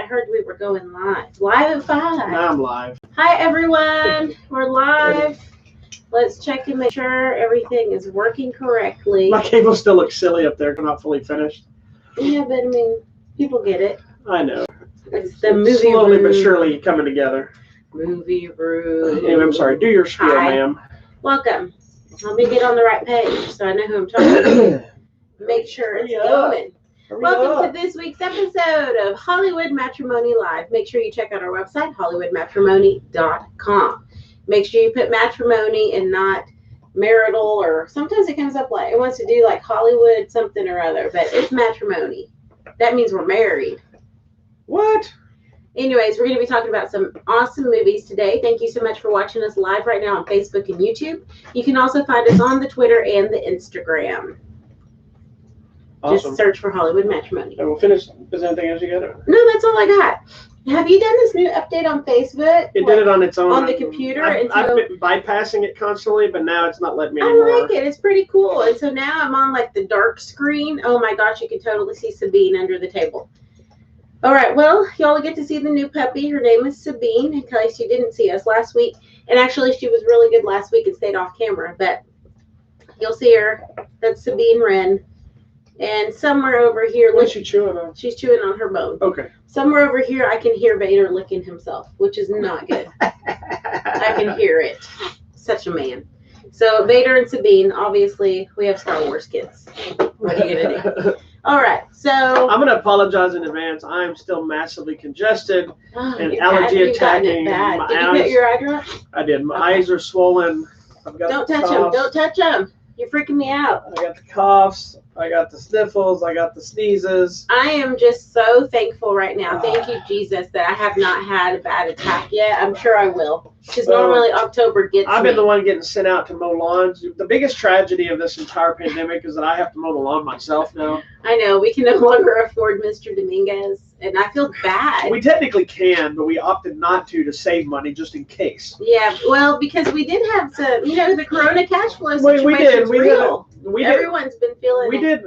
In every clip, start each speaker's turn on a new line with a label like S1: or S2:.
S1: heard we were going live. Live at 5.
S2: Now I'm live.
S1: Hi, everyone. We're live. Let's check and make sure everything is working correctly.
S2: My cable still looks silly up there. Not fully finished.
S1: Yeah, but I mean, people get it.
S2: I know.
S1: It's the movie
S2: slowly
S1: room.
S2: but surely coming together.
S1: Movie room.
S2: Anyway, I'm sorry. Do your spiel, ma'am.
S1: Welcome. Let me get on the right page so I know who I'm talking to. Make sure it's going. Welcome to this week's episode of Hollywood Matrimony Live. Make sure you check out our website, hollywoodmatrimony.com. Make sure you put matrimony and not marital, or sometimes it comes up like it wants to do like Hollywood something or other, but it's matrimony. That means we're married.
S2: What?
S1: Anyways, we're going to be talking about some awesome movies today. Thank you so much for watching us live right now on Facebook and YouTube. You can also find us on the Twitter and the Instagram.
S2: Awesome.
S1: Just search for Hollywood Matrimony.
S2: And we'll finish. Is there anything else you got?
S1: No, that's all I got. Have you done this new update on Facebook?
S2: It did it on its own.
S1: On the computer?
S2: I've been bypassing it constantly, but now it's not letting me anymore.
S1: I like it. It's pretty cool. And so now I'm on like the dark screen. Oh my gosh, you can totally see Sabine under the table. All right, well, y'all get to see the new puppy. Her name is Sabine, in case you didn't see us last week. And actually, she was really good last week and stayed off camera. But you'll see her. That's Sabine Wren. And somewhere over here,
S2: what is she chewing on?
S1: She's chewing on her bone.
S2: Okay.
S1: Somewhere over here, I can hear Vader licking himself, which is not good. I can hear it. Such a man. So Vader and Sabine, obviously, we have Star Wars kids. What are you gonna do? All right, so
S2: I'm gonna apologize in advance. I'm still massively congested and allergy attacking.
S1: Did you put your eye drop?
S2: I did. My eyes are swollen. I've got
S1: Don't touch them. Don't touch them. You're freaking me out.
S2: I got the coughs. I got the sniffles. I got the sneezes.
S1: I am just so thankful right now. Thank you, Jesus, that I have not had a bad attack yet. I'm sure I will. Because normally October gets
S2: I've been the one getting sent out to mow lawns. The biggest tragedy of this entire pandemic is that I have to mow the lawn myself now.
S1: I know. We can no longer afford Mr. Dominguez. And I feel bad.
S2: We technically can, but we opted not to save money just in case.
S1: Yeah, well, because we did have some, the Corona cash flow
S2: situation
S1: we did.
S2: We
S1: real.
S2: Everyone's
S1: been feeling it.
S2: Did.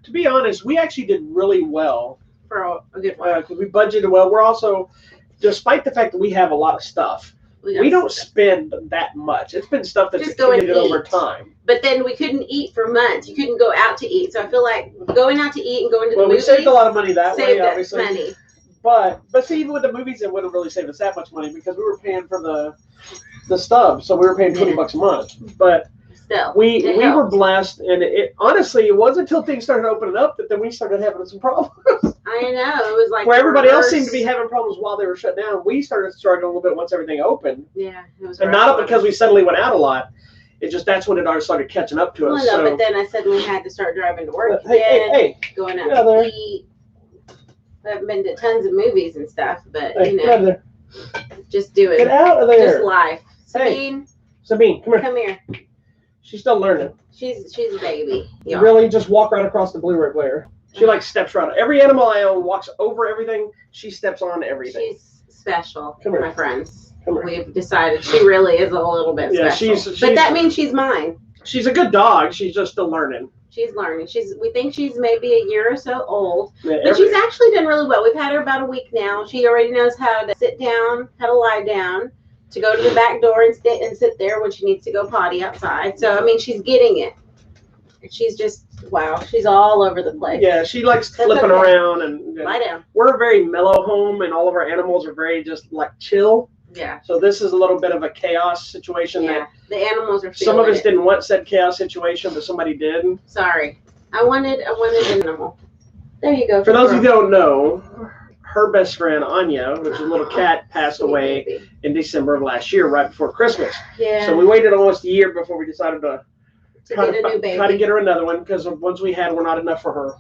S2: To be honest, we actually did really well.
S1: For a good while.
S2: Because we budgeted well. We're also, despite the fact that we have a lot of stuff, we don't spend that much. It's been stuff that's accumulated over time.
S1: But then we couldn't eat for months. You couldn't go out to eat. So I feel like going out to eat and going to the movies.
S2: Well, we saved a lot of money that way,
S1: obviously.
S2: Money. But see, even with the movies, it wouldn't really save us that much money because we were paying for the stub. So we were paying $20 a month. But
S1: still,
S2: we were blessed. And it honestly, it wasn't until things started opening up that then we started having some problems.
S1: I know. It was like
S2: where everybody else seemed to be having problems while they were shut down. We started struggling a little bit once everything opened.
S1: Yeah. It was
S2: and not because we suddenly went out a lot. It just, that's when it already started catching up to us.
S1: Well, no, but then I suddenly had to start driving to work going out to eat. I've been to tons of movies and stuff, but, just do it.
S2: Get out of there.
S1: Just life. Sabine.
S2: Sabine, come here.
S1: Come here.
S2: She's still learning.
S1: She's a baby.
S2: You really just walk right across the Blu-ray player. She steps right on. Every animal I own walks over everything. She steps on everything.
S1: She's special,
S2: come here.
S1: My friends.
S2: Come here.
S1: We've decided she really is a little bit special. But that means she's mine.
S2: She's a good dog. She's just still learning.
S1: She's learning. We think she's maybe a year or so old. Yeah, but she's actually done really well. We've had her about a week now. She already knows how to sit down, how to lie down, to go to the back door and sit there when she needs to go potty outside. So, I mean, she's getting it. She's just, wow, she's all over the place. Yeah, she likes flipping around. And lie down. We're a very mellow home, and all of our animals are very just, chill. Yeah. So this is a little bit of a chaos situation. Yeah, the animals are feeling some of us didn't want said chaos situation, but somebody did. Sorry. I wanted an animal. There you go. For those who don't know, her best friend, Anya, which is a little cat, passed away in December of last year, right before Christmas. Yeah. So we waited almost a year before we decided to get a new baby. Try to get her another one, because the ones we had were not enough for her.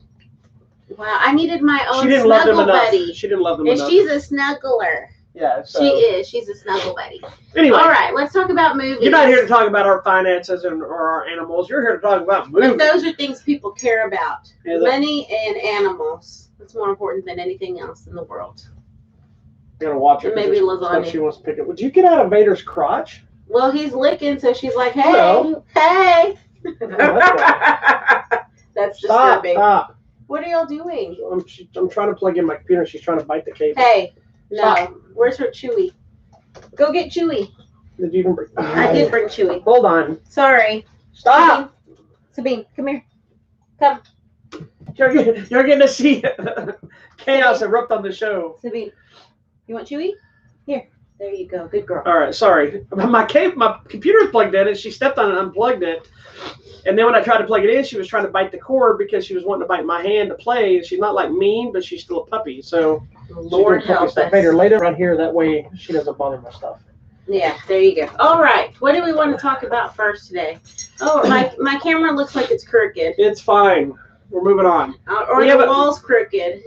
S1: Wow, I needed my own snuggle buddy. She didn't love them enough. And she's a snuggler. Yeah, so. She is. She's a snuggle buddy. Anyway. All right, let's talk about movies. You're not here to talk about our finances or our animals. You're here to talk about movies. But those are things people care about. Yeah, money and animals. That's more important than anything else in the world. You're going to watch it. Maybe lasagna. She wants to pick it. Would you get out of Vader's crotch? Well, he's licking, so she's like, hey, hey. That's disturbing. Stop. What are y'all doing?
S2: I'm trying to plug in my computer. She's trying to bite the cable.
S1: Hey, no.
S2: Stop.
S1: Where's her Chewy? Go get Chewy.
S2: Did you even bring?
S1: I did bring Chewy.
S2: Hold on.
S1: Sorry.
S2: Stop.
S1: Sabine, come here. Come.
S2: You're getting to see chaos erupt on the show.
S1: Sabine, you want Chewy? Here. There you go. Good girl.
S2: All right. Sorry. My computer's plugged in, and she stepped on it and unplugged it. And then when I tried to plug it in, she was trying to bite the cord because she was wanting to bite my hand to play. And she's not like mean, but she's still a puppy. So
S1: Lord help us.
S2: Later, lay it right here. That way she doesn't bother my stuff.
S1: Yeah, there you go. All right. What do we want to talk about first today? Oh, my camera looks like it's crooked.
S2: It's fine. We're moving on.
S1: Or the wall's crooked.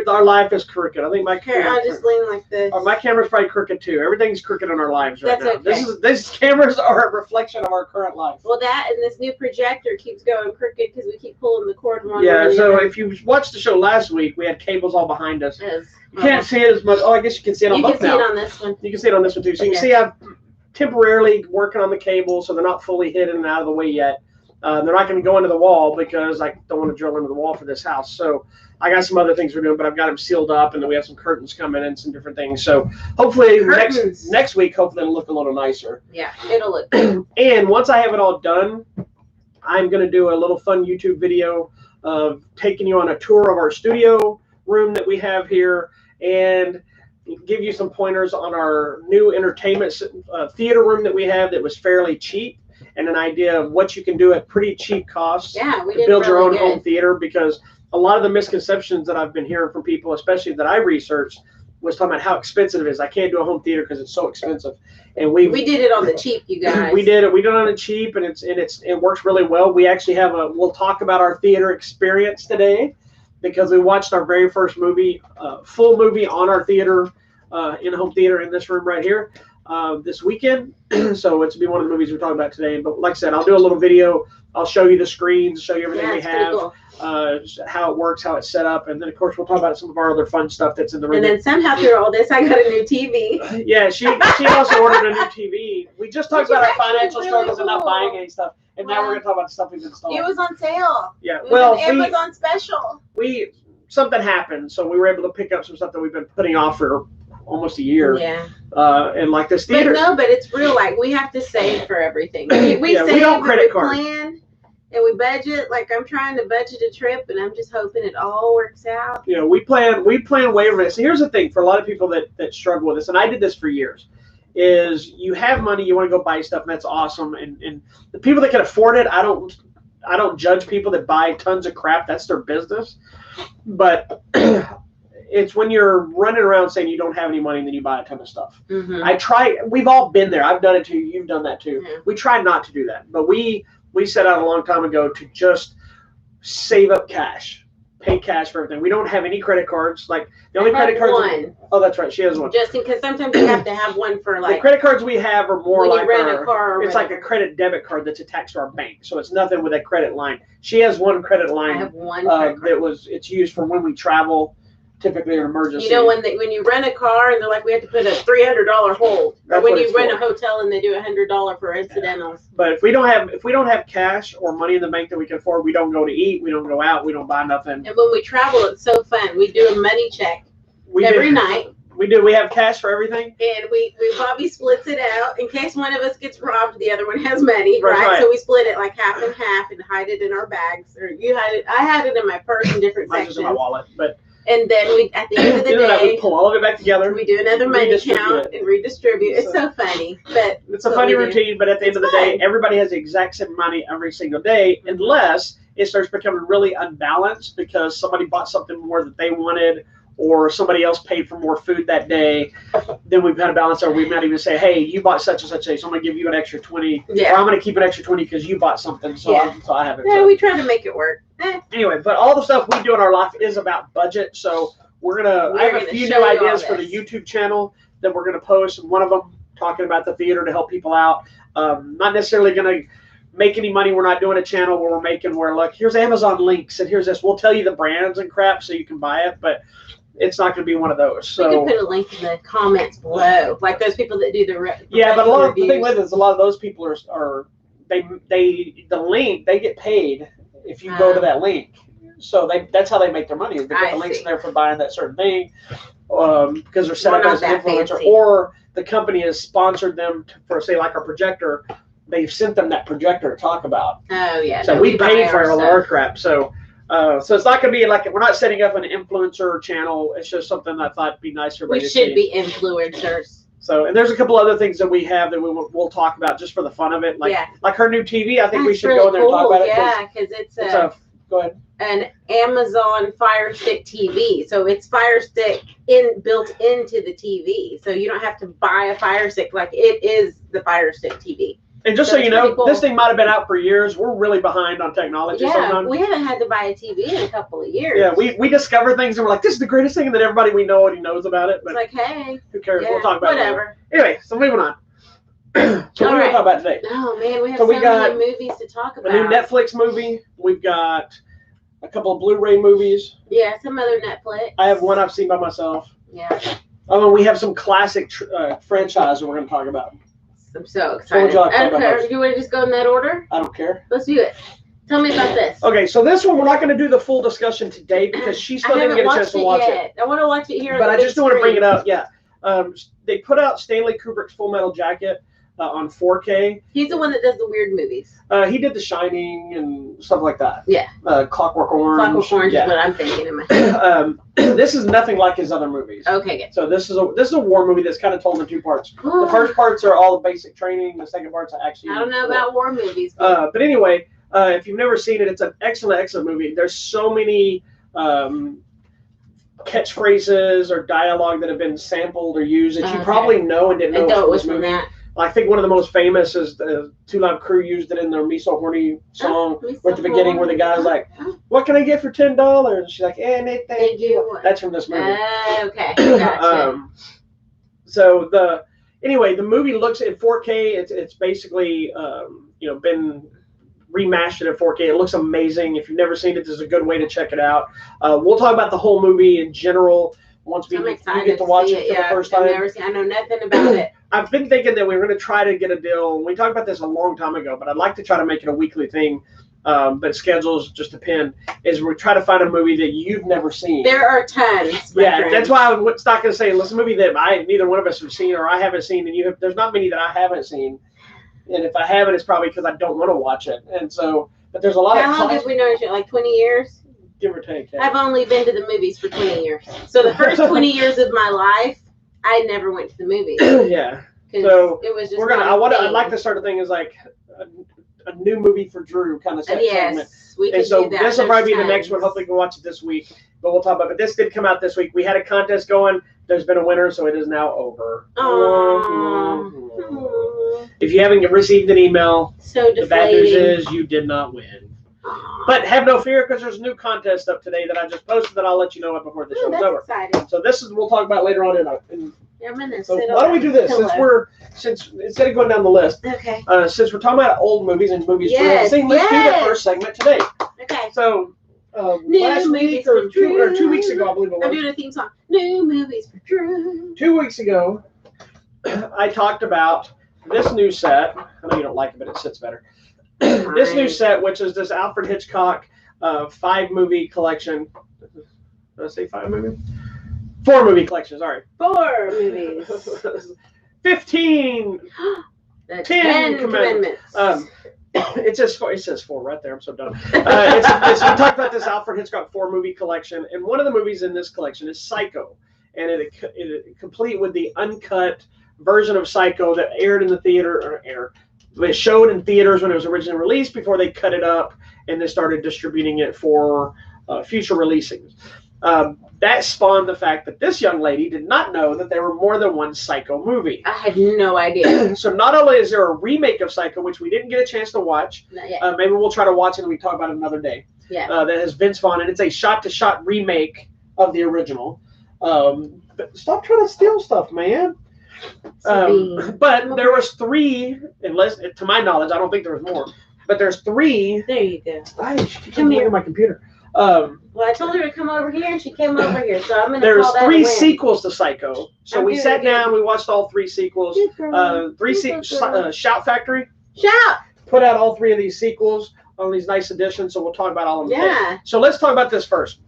S2: Our life is crooked. I think
S1: I just lean like this.
S2: My camera's probably crooked too. Everything's crooked in our lives right now.
S1: Okay.
S2: These cameras are a reflection of our current life.
S1: Well, that and this new projector keeps going crooked because we keep pulling the cord one way.
S2: Yeah. So if you watched the show last week, we had cables all behind us.
S1: Yes.
S2: You can't see it as much. Oh, I guess you can see it on both now.
S1: You can see it on this one.
S2: You can see it on this one too. So you can see I'm temporarily working on the cable, so they're not fully hidden and out of the way yet. They're not going to go into the wall because I don't want to drill into the wall for this house. So I got some other things we're doing, but I've got them sealed up, and then we have some curtains coming and some different things. So hopefully next week, hopefully it'll look a little nicer.
S1: Yeah, it'll look good.
S2: And once I have it all done, I'm going to do a little fun YouTube video of taking you on a tour of our studio room that we have here and give you some pointers on our new entertainment theater room that we have that was fairly cheap. And an idea of what you can do at pretty cheap costs to build your own home theater, because a lot of the misconceptions that I've been hearing from people, especially that I researched, was talking about how expensive it is. I can't do a home theater because it's so expensive. And we
S1: did it on the cheap, you guys.
S2: We did it on the cheap, and it works really well. We actually have we'll talk about our theater experience today because we watched our very first movie, full movie on our theater, in home theater in this room right here. This weekend, so it's be one of the movies we're talking about today. But like I said, I'll do a little video. I'll show you the screens, show you everything we have, cool. How it works, how it's set up, and then of course we'll talk about some of our other fun stuff that's in the room.
S1: And then somehow through all this, I got a new TV.
S2: Yeah, she also ordered a new TV. We just talked about our financial struggles and not buying any stuff, and now we're gonna talk about the stuff we've installed.
S1: It was on sale.
S2: Yeah,
S1: it was on special.
S2: Something happened, so we were able to pick up some stuff that we've been putting off for almost a year.
S1: Yeah.
S2: And like this theater.
S1: But it's real. Like we have to save for everything. We save,
S2: we don't credit card.
S1: Plan, and we budget. Like I'm trying to budget a trip, and I'm just hoping it all works out.
S2: You know, we plan way over this. So here's the thing for a lot of people that struggle with this, and I did this for years. Is you have money, you want to go buy stuff, and that's awesome. And the people that can afford it, I don't judge people that buy tons of crap. That's their business. But it's when you're running around saying you don't have any money and then you buy a ton of stuff. Mm-hmm. We've all been there. I've done it too. You've done that too. Mm-hmm. We try not to do that. But we set out a long time ago to just save up cash, pay cash for everything. We don't have any credit cards. Like the only credit cards. Oh, that's right. She has one.
S1: Just because sometimes you have to have one for like.
S2: The credit cards we have are more
S1: when
S2: like
S1: you rent a car.
S2: It's like a credit debit card that's attached to our bank. So it's nothing with a credit line. She has one credit line.
S1: I have one.
S2: It's used for when we travel. Typically an emergency.
S1: You know, when you rent a car and they're like, we have to put a $300 hold, or when you rent a hotel and they do $100 for incidentals.
S2: Yeah. But if we don't have cash or money in the bank that we can afford, we don't go to eat, we don't go out, we don't buy nothing.
S1: And when we travel, it's so fun. We do a money check every night.
S2: We do. We have cash for everything.
S1: And Bobby splits it out in case one of us gets robbed. The other one has money, right? So we split it like half and half and hide it in our bags. Or you hide it. I had it in my purse in different sections.
S2: Mine's in my wallet, but.
S1: And then at the end of the day,
S2: we pull all of it back together.
S1: We do another money count and redistribute. It's so funny, but
S2: it's a funny routine. But at the end of the day, everybody has the exact same money every single day, unless it starts becoming really unbalanced because somebody bought something more that they wanted, or somebody else paid for more food that day. Then we've got to balance our. We might even say, "Hey, you bought such and such day, so I'm going to give you an extra 20, or I'm going to keep an extra 20 because you bought something." So I have it.
S1: Yeah, we try to make it work.
S2: Anyway, but all the stuff we do in our life is about budget. So I have a few new ideas for the YouTube channel that we're gonna post, and one of them talking about the theater to help people out. Not necessarily gonna make any money. We're not doing a channel where we're making look, here's Amazon links and here's this. We'll tell you the brands and crap so you can buy it, but it's not going to be one of those. So
S1: we can put a link in the comments below, like those people that do the
S2: but the thing with it is a lot of those people are the link, they get paid if you go to that link. So that's how they make their money. Is they put the links in there for buying that certain thing, because they're set up as an influencer, or the company has sponsored them for, say, like our projector. They've sent them that projector to talk about.
S1: Oh yeah.
S2: So we pay for all our crap. So it's not going to be like, we're not setting up an influencer channel. It's just something I thought would be nice for everybody to see.
S1: We should be influencers.
S2: So, and there's a couple other things that we have that we'll talk about just for the fun of it. Like her new TV. I think we should go in there and talk about it.
S1: Yeah, because it's a
S2: go ahead.
S1: An Amazon Fire Stick TV. So it's Fire Stick built into the TV. So you don't have to buy a Fire Stick. Like, it is the Fire Stick TV.
S2: And just so you know, this thing might have been out for years. We're really behind on technology sometimes.
S1: We haven't had to buy a TV in a couple of years.
S2: Yeah, we discover things and we're like, this is the greatest thing, and then everybody we know already knows about it. But
S1: it's like, hey,
S2: who cares? We'll talk about
S1: whatever.
S2: it later. Anyway, so moving on. So what are we going to talk about today?
S1: Oh, man, we have so many movies to talk about.
S2: A new Netflix movie. We've got a couple of Blu-ray movies.
S1: Yeah, some other Netflix.
S2: I have one I've seen by myself.
S1: Yeah.
S2: Oh, and we have some classic franchise that we're going to talk about.
S1: I'm so excited.
S2: So I don't care.
S1: Do you want to just go in that order?
S2: I don't care.
S1: Let's do it. Tell me about this.
S2: Okay, so this one we're not going to do the full discussion today because she still didn't get a chance to watch it.
S1: I want to watch it here.
S2: But I just want to bring it up. Yeah, they put out Stanley Kubrick's Full Metal Jacket on 4K.
S1: He's the one that does the weird movies.
S2: He did The Shining and stuff like that.
S1: Yeah.
S2: Clockwork Orange.
S1: Clockwork Orange is what I'm thinking in my head.
S2: This is nothing like his other movies.
S1: Okay, good.
S2: So this is a war movie that's kind of told in two parts. The first parts are all the basic training. The second part's actually.
S1: I don't know about war movies.
S2: But anyway, if you've never seen it, it's an excellent movie. There's so many catchphrases or dialogue that have been sampled or used that you probably know and didn't know it was from this movie. I think one of the most famous is the Two Live Crew used it in their Me So Horny song at the beginning, where the guy's like, "What can I get for $10?" She's like, "Anything you." That's from this movie.
S1: Okay. Gotcha.
S2: So the movie looks at 4K. It's basically been remastered at 4K. It looks amazing. If you've never seen it, this is a good way to check it out. We'll talk about the whole movie in general once you get to watch it for the first time.
S1: I know nothing about it.
S2: I've been thinking that we were going to try to get a deal. We talked about this a long time ago, but I'd like to try to make it a weekly thing. But schedules just depend. Is we try to find a movie that you've never seen.
S1: There are tons.
S2: Yeah, that's why I was not going to say it's a movie that neither one of us have seen or I haven't seen, and there's not many that I haven't seen. And if I haven't, it's probably because I don't want to watch it. And so, but there's a lot of.
S1: How long have we known each other? Like 20 years?
S2: Give or take. Yeah.
S1: I've only been to the movies for 20 years. So the first 20 years of my life, I never went to the movies.
S2: Yeah. So
S1: it was just
S2: I'd like to start a thing as like a new movie for Drew kind of segment.
S1: Yes, we can
S2: do
S1: that.
S2: This will probably be the next one. Hopefully we can watch it this week. But we'll talk about it. But this did come out this week. We had a contest going. There's been a winner, so it is now over. If you haven't received an email, the bad news is you did not win. But have no fear, because there's a new contest up today that I just posted that I'll let you know about before the show's over.
S1: Exciting.
S2: So we'll talk about later on so why don't we do this since instead of going down the list?
S1: Okay.
S2: Since we're talking about old movies and movies, let's do the first segment today.
S1: Okay.
S2: So last week or 2 weeks ago, I believe it was.
S1: I'm doing a theme song. New movies for Drew.
S2: 2 weeks ago, I talked about this new set. I know you don't like it, but it sits better. This new set, which is this Alfred Hitchcock 5-movie collection. Did I say 5 movie? 4 movie collection, sorry.
S1: 4 movies.
S2: 15. 10 commandments. It says 4 right there. I'm so dumb. We talked about this Alfred Hitchcock 4-movie collection, and one of the movies in this collection is Psycho, and it complete with the uncut version of Psycho that aired in the theater, it showed in theaters when it was originally released before they cut it up and they started distributing it for future releasings. That spawned the fact that this young lady did not know that there were more than one Psycho movie.
S1: I had no idea.
S2: So not only is there a remake of Psycho, which we didn't get a chance to watch,
S1: not yet.
S2: Maybe we'll try to watch it and we talk about it another day.
S1: Yeah.
S2: That has Vince Vaughn, and it's a shot-to-shot remake of the original. But stop trying to steal stuff, man. But there was 3, unless to my knowledge, I don't think there was more. But there's 3.
S1: There you go.
S2: Come here, my computer.
S1: Well, I told her to come over here, and she came over here. So I'm going to
S2: There's
S1: call that
S2: 3 sequels to Psycho. So we sat down, we watched all 3 sequels. Shout Factory
S1: Shout
S2: put out all 3 of these sequels on these nice editions, so we'll talk about all of them.
S1: Yeah.
S2: So let's talk about this first.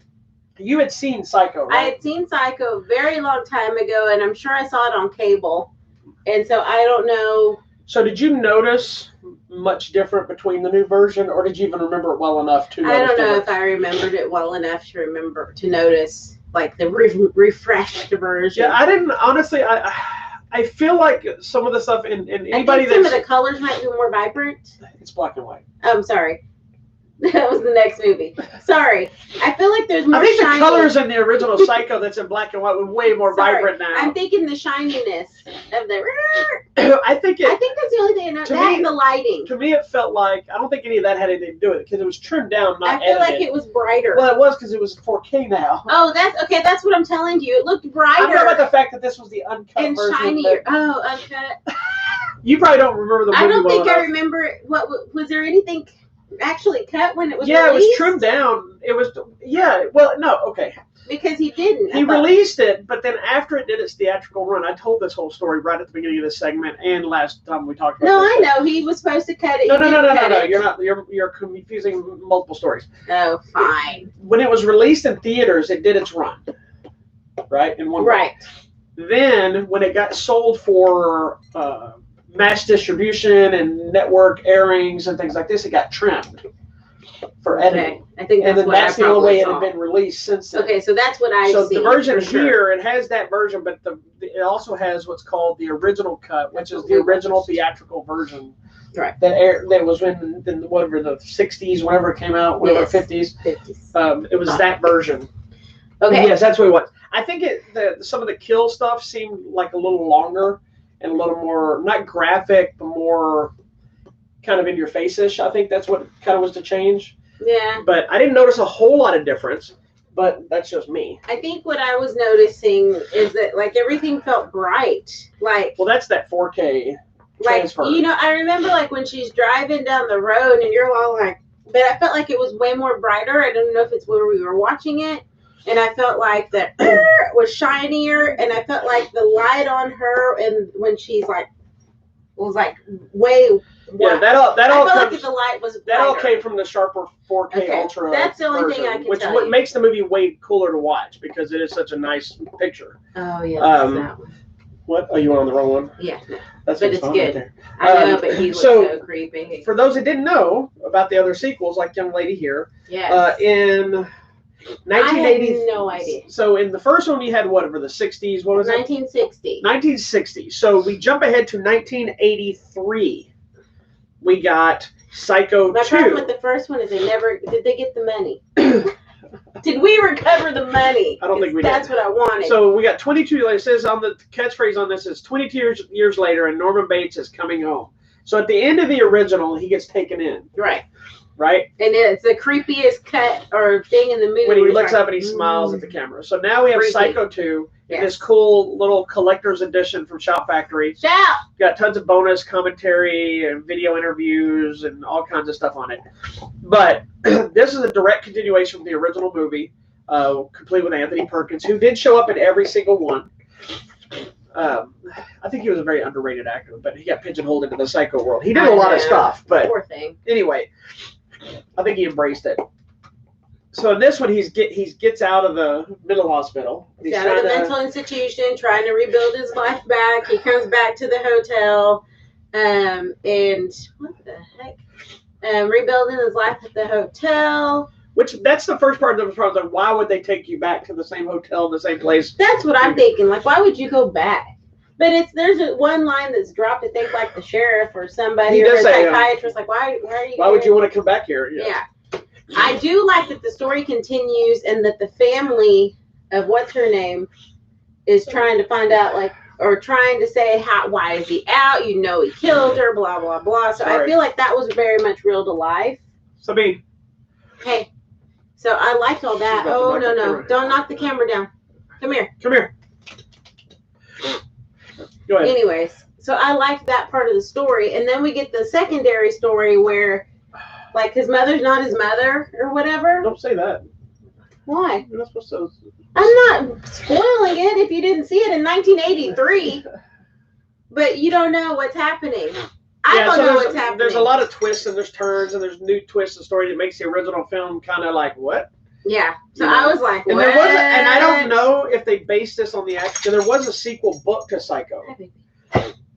S2: You had seen Psycho, right?
S1: I had seen Psycho a very long time ago, and I'm sure I saw it on cable. And so I don't know.
S2: So did you notice much different between the new version, or did you even remember it well enough to notice?
S1: I don't know if I remembered it well enough to notice like the refreshed version.
S2: Yeah, I didn't honestly. I feel like some of the stuff in anybody
S1: I think some of the colors might be more vibrant.
S2: It's black and white.
S1: I'm sorry. That was the next movie. Sorry. I feel like there's more
S2: I think
S1: shiny.
S2: the colors in the original Psycho that's in black and white were way more vibrant now.
S1: I'm thinking the shininess of the...
S2: I think that's
S1: the only thing. That and the lighting.
S2: To me, it felt like... I don't think any of that had anything to do with it because it was trimmed down, not edited.
S1: I feel like it was brighter.
S2: Well, it was because it was 4K now.
S1: Oh, that's... Okay, that's what I'm telling you. It looked brighter.
S2: I'm talking about the fact that this was the uncut
S1: and
S2: version.
S1: Shinier. Oh, uncut.
S2: You probably don't remember the movie.
S1: I don't think I remember... What was there anything... actually cut when it was
S2: released?
S1: It
S2: was trimmed down. It was okay.
S1: Because he didn't.
S2: He released it, but then after it did its theatrical run, I told this whole story right at the beginning of this segment and last time we talked about
S1: No, I know. He was supposed to cut it.
S2: No. You're not. You're confusing multiple stories.
S1: Oh, fine.
S2: When it was released in theaters, it did its run. Right? In one
S1: right.
S2: Way. Then when it got sold for mass distribution and network airings and things like this, it got trimmed for editing.
S1: Okay. I think that's
S2: the only way it had been released since then.
S1: Okay, so that's what I
S2: So the version here, it has that version, but it also has what's called the original cut, which is the original theatrical version.
S1: Right.
S2: That was in whatever the 60s, whenever it came out, whatever 50s. 50s. It was that version.
S1: Okay.
S2: And yes, that's what it was. I think some of the kill stuff seemed like a little longer. And a little more, not graphic, but more kind of in your face-ish. I think that's what kind of was the change.
S1: Yeah.
S2: But I didn't notice a whole lot of difference. But that's just me.
S1: I think what I was noticing is that like everything felt bright. Like
S2: well, that's that 4K transfer.
S1: I remember like when she's driving down the road and you're all like, but I felt like it was way more brighter. I don't know if it's where we were watching it. And I felt like that was shinier, and I felt like the light on her, and when she's like, was like way.
S2: Yeah, that all.
S1: I felt like the light was brighter.
S2: That all came from the sharper 4K Ultra.
S1: That's the only
S2: version,
S1: thing I can
S2: which
S1: tell you.
S2: makes the movie way cooler to watch because it is such a nice picture.
S1: Oh yeah, that's that one.
S2: What? Oh, you went on the wrong one?
S1: Yeah, no.
S2: That's
S1: but it's good.
S2: Right
S1: I know, but he looks so creepy.
S2: For those that didn't know about the other sequels, like Young Lady here, in 1980.
S1: I had no idea.
S2: So in the first one, you had whatever the 60s. What was
S1: 1960.
S2: 1960. So we jump ahead to 1983. We got Psycho 2.
S1: My problem with the first one is did they get the money? Did we recover the money?
S2: I don't think we did.
S1: That's what I wanted.
S2: So we got 22. It says on the catchphrase on this is 22 years later, and Norman Bates is coming home. So at the end of the original, he gets taken in.
S1: Right.
S2: Right?
S1: And it's the creepiest cut or thing in the movie.
S2: When he looks up and he smiles at the camera. So now we have Psycho 2 in this cool little collector's edition from Shout Factory.
S1: Shout! Got
S2: tons of bonus commentary and video interviews and all kinds of stuff on it. But this is a direct continuation from the original movie, complete with Anthony Perkins, who did show up in every single one. I think he was a very underrated actor, but he got pigeonholed into the Psycho world. He did a lot of stuff, but
S1: poor thing.
S2: Anyway, I think he embraced it. So in this one, he gets out of the mental hospital.
S1: He's out of the mental institution, trying to rebuild his life back. He comes back to the hotel, and what the heck? Rebuilding his life at the hotel.
S2: Which that's the first part of the problem. Like, why would they take you back to the same hotel, the same place?
S1: That's what I'm thinking. Like, why would you go back? But there's one line that's dropped. I think like the sheriff or somebody or a psychiatrist. Like, why are you?
S2: Why would you want to come back here?
S1: Yeah. I do like that the story continues and that the family of what's her name is trying to find out or trying to say why is he out? You know he killed her. Blah blah blah. So I feel like that was very much real to life.
S2: Sabine.
S1: Hey. So I liked all that. Oh, no. Don't knock the camera down. Come here.
S2: Come here. Go ahead.
S1: Anyways, so I liked that part of the story. And then we get the secondary story where, like, his mother's not his mother or whatever.
S2: Don't say that.
S1: Why?
S2: You're not supposed to.
S1: I'm not spoiling it if you didn't see it in 1983. But you don't know what's happening. I don't know what's happening.
S2: There's a lot of twists and there's turns and there's new twists and story that makes the original film kind of like, what?
S1: Yeah. So I was like, what?
S2: And there wasn't, and I don't know if they based this on the actual. There was a sequel book to Psycho,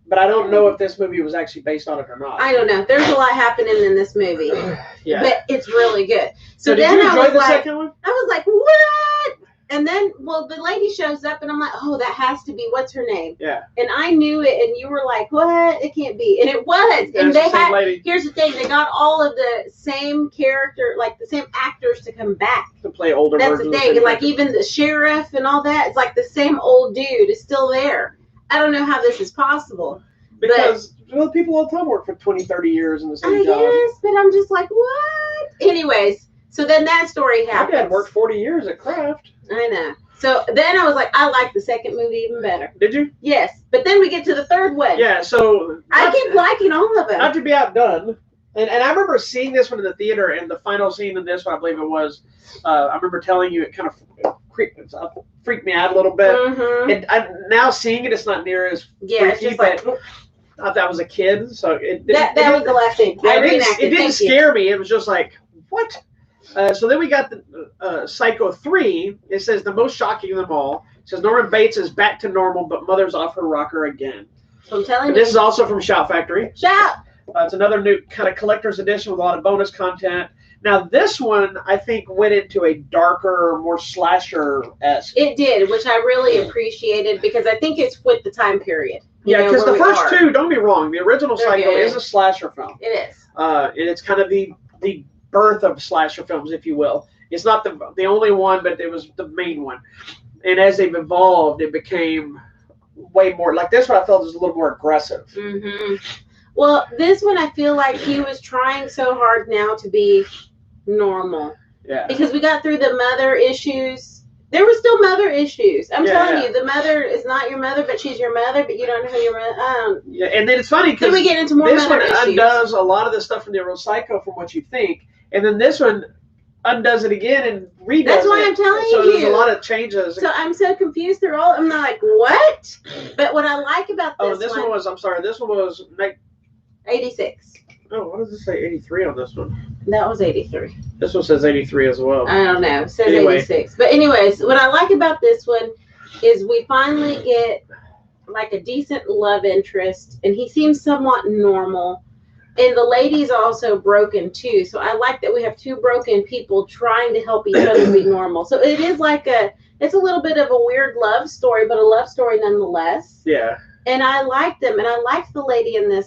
S2: but I don't know if this movie was actually based on it or not.
S1: I don't know. There's a lot happening in this movie, but it's really good.
S2: So did you enjoy the second one?
S1: I was like, what? And then, the lady shows up, and I'm like, oh, that has to be, what's her name?
S2: Yeah.
S1: And I knew it, and you were like, what? It can't be. And it was. And they had, here's the thing, they got all of the same character, like the same actors to come back.
S2: To play older versions.
S1: That's the thing. And like even the sheriff and all that, it's like the same old dude is still there. I don't know how this is possible.
S2: Because people all the time work for 20, 30 years in the same job.
S1: Yes, but I'm just like, what? Anyways, so then that story happened.
S2: My dad worked 40 years at Kraft.
S1: I know. So then I was like, I like the second movie even better.
S2: Did you?
S1: Yes. But then we get to the third one.
S2: Yeah, so
S1: I keep liking all of them.
S2: Not to be outdone. And I remember seeing this one in the theater, and the final scene in this one, I believe it was, I remember telling you it kind of freaked me out a little bit. Mm-hmm. And now seeing it, it's not near as freaky,
S1: it's just like,
S2: I thought that was a kid, so
S1: that was the last thing.
S2: It didn't scare me. It was just like, what? So then we got the Psycho 3. It says the most shocking of them all. It says Norman Bates is back to normal, but mother's off her rocker again.
S1: So I'm telling you.
S2: This is also from Shout Factory.
S1: Shout!
S2: It's another new kind of collector's edition with a lot of bonus content. Now, this one, I think, went into a darker, more slasher-esque.
S1: It did, which I really appreciated because I think it's with the time period.
S2: Yeah, because the first two, don't be wrong, the original Psycho is a slasher film.
S1: It is.
S2: And it's kind of the birth of slasher films, if you will. It's not the only one, but it was the main one. And as they've evolved, it became way more, like this one I felt was a little more aggressive.
S1: Mm-hmm. Well, this one I feel like he was trying so hard now to be normal.
S2: Yeah.
S1: Because we got through the mother issues. There were still mother issues. I'm telling you, the mother is not your mother, but she's your mother, but you don't know who your mother.
S2: Yeah, and then it's funny because
S1: we get into more
S2: this
S1: mother
S2: one
S1: issues.
S2: Undoes a lot of the stuff from the original Psycho from what you think, and then this one undoes it again and redoes
S1: That's why I'm telling you.
S2: So there's a lot of changes.
S1: So I'm so confused. They're all. I'm not like, what? But what I like about this
S2: one was. I'm sorry. This one was
S1: 86.
S2: Oh, what does it say? 83 on this one.
S1: That was 83.
S2: This one says 83 as well.
S1: I don't know. It says 86. But anyways, what I like about this one is we finally get like a decent love interest, and he seems somewhat normal. And the lady's also broken too. So I like that we have two broken people trying to help each other be normal. So it is like it's a little bit of a weird love story, but a love story nonetheless.
S2: Yeah.
S1: And I liked them, and I liked the lady in this